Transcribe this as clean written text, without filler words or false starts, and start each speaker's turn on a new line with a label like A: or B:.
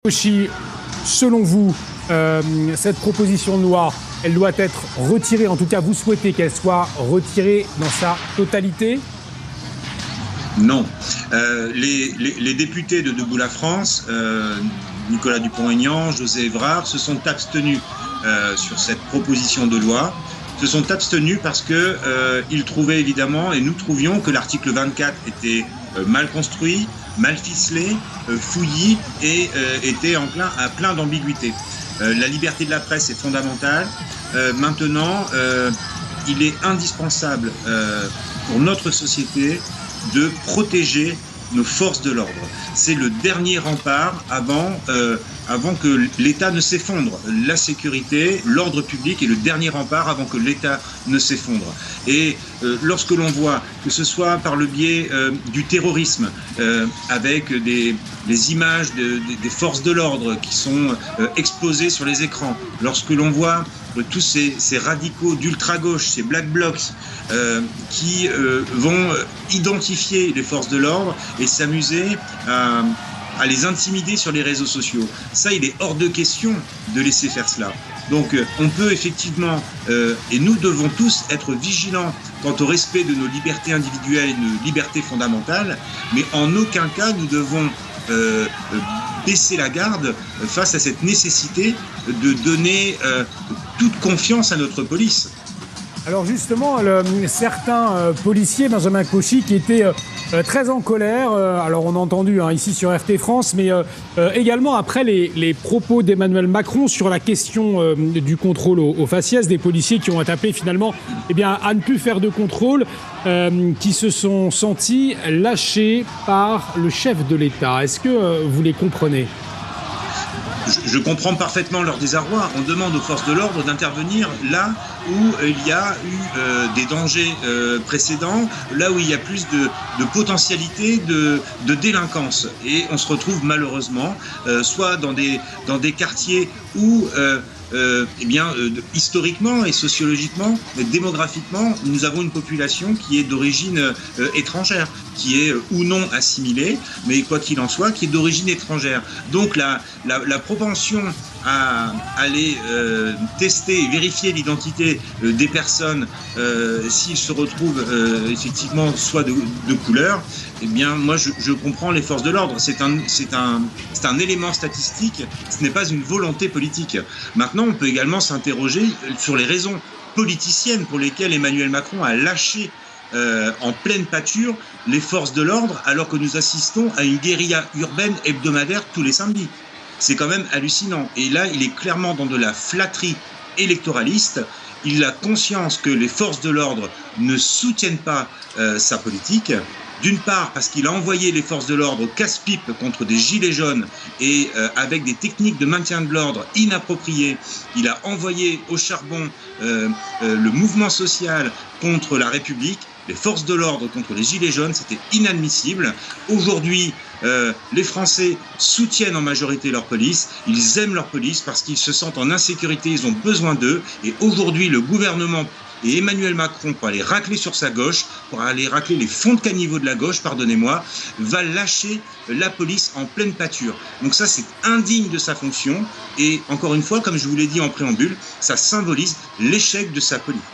A: Cauchy, selon vous, cette proposition de loi, elle doit être retirée, en tout cas vous souhaitez qu'elle soit retirée dans sa totalité?
B: Non. Les députés de Debout la France, Nicolas Dupont-Aignan, José Évrard, se sont abstenus sur cette proposition de loi. Se sont abstenus parce qu'ils trouvaient évidemment, et nous trouvions, que l'article 24 était mal construit, mal ficelé, fouillis et était à plein d'ambiguïté. La liberté de la presse est fondamentale. Maintenant, il est indispensable pour notre société de protéger nos forces de l'ordre. C'est le dernier rempart avant que l'État ne s'effondre. La sécurité, l'ordre public est le dernier rempart avant que l'État ne s'effondre. Et lorsque l'on voit, que ce soit par le biais du terrorisme, avec des images des forces de l'ordre qui sont exposées sur les écrans, lorsque l'on voit tous ces radicaux d'ultra-gauche, ces black blocs, qui vont identifier les forces de l'ordre et s'amuser à les intimider sur les réseaux sociaux. Ça, il est hors de question de laisser faire cela. Donc on peut effectivement, et nous devons tous être vigilants quant au respect de nos libertés individuelles et de nos libertés fondamentales, mais en aucun cas nous devons baisser la garde face à cette nécessité de donner toute confiance à notre police.
A: Alors justement, certains policiers, Benjamin Cauchy, qui étaient très en colère, alors on a entendu ici sur RT France, mais également après les propos d'Emmanuel Macron sur la question du contrôle aux faciès, des policiers qui ont appelé finalement à ne plus faire de contrôle, qui se sont sentis lâchés par le chef de l'État. Est-ce que vous les comprenez ?
B: Je comprends parfaitement leur désarroi. On demande aux forces de l'ordre d'intervenir là où il y a eu des dangers précédents, là où il y a plus de potentialité de délinquance. Et on se retrouve malheureusement soit dans des quartiers où historiquement et sociologiquement, démographiquement, nous avons une population qui est d'origine étrangère, qui est ou non assimilée, mais quoi qu'il en soit, qui est d'origine étrangère. Donc la propension à aller tester et vérifier l'identité des personnes s'ils se retrouvent effectivement soit de couleur, moi je comprends les forces de l'ordre. C'est un élément statistique, ce n'est pas une volonté politique. Maintenant, on peut également s'interroger sur les raisons politiciennes pour lesquelles Emmanuel Macron a lâché en pleine pâture les forces de l'ordre alors que nous assistons à une guérilla urbaine hebdomadaire tous les samedis. C'est quand même hallucinant. Et là, il est clairement dans de la flatterie électoraliste. Il a conscience que les forces de l'ordre ne soutiennent pas sa politique. D'une part, parce qu'il a envoyé les forces de l'ordre casse-pipe contre des gilets jaunes et avec des techniques de maintien de l'ordre inappropriées. Il a envoyé au charbon le mouvement social contre la République. Les forces de l'ordre contre les gilets jaunes, c'était inadmissible. Aujourd'hui, les Français soutiennent en majorité leur police. Ils aiment leur police parce qu'ils se sentent en insécurité, ils ont besoin d'eux. Et aujourd'hui, le gouvernement et Emmanuel Macron, pour aller racler sur sa gauche, pour aller racler les fonds de caniveau de la gauche, pardonnez-moi, va lâcher la police en pleine pâture. Donc ça, c'est indigne de sa fonction. Et encore une fois, comme je vous l'ai dit en préambule, ça symbolise l'échec de sa politique.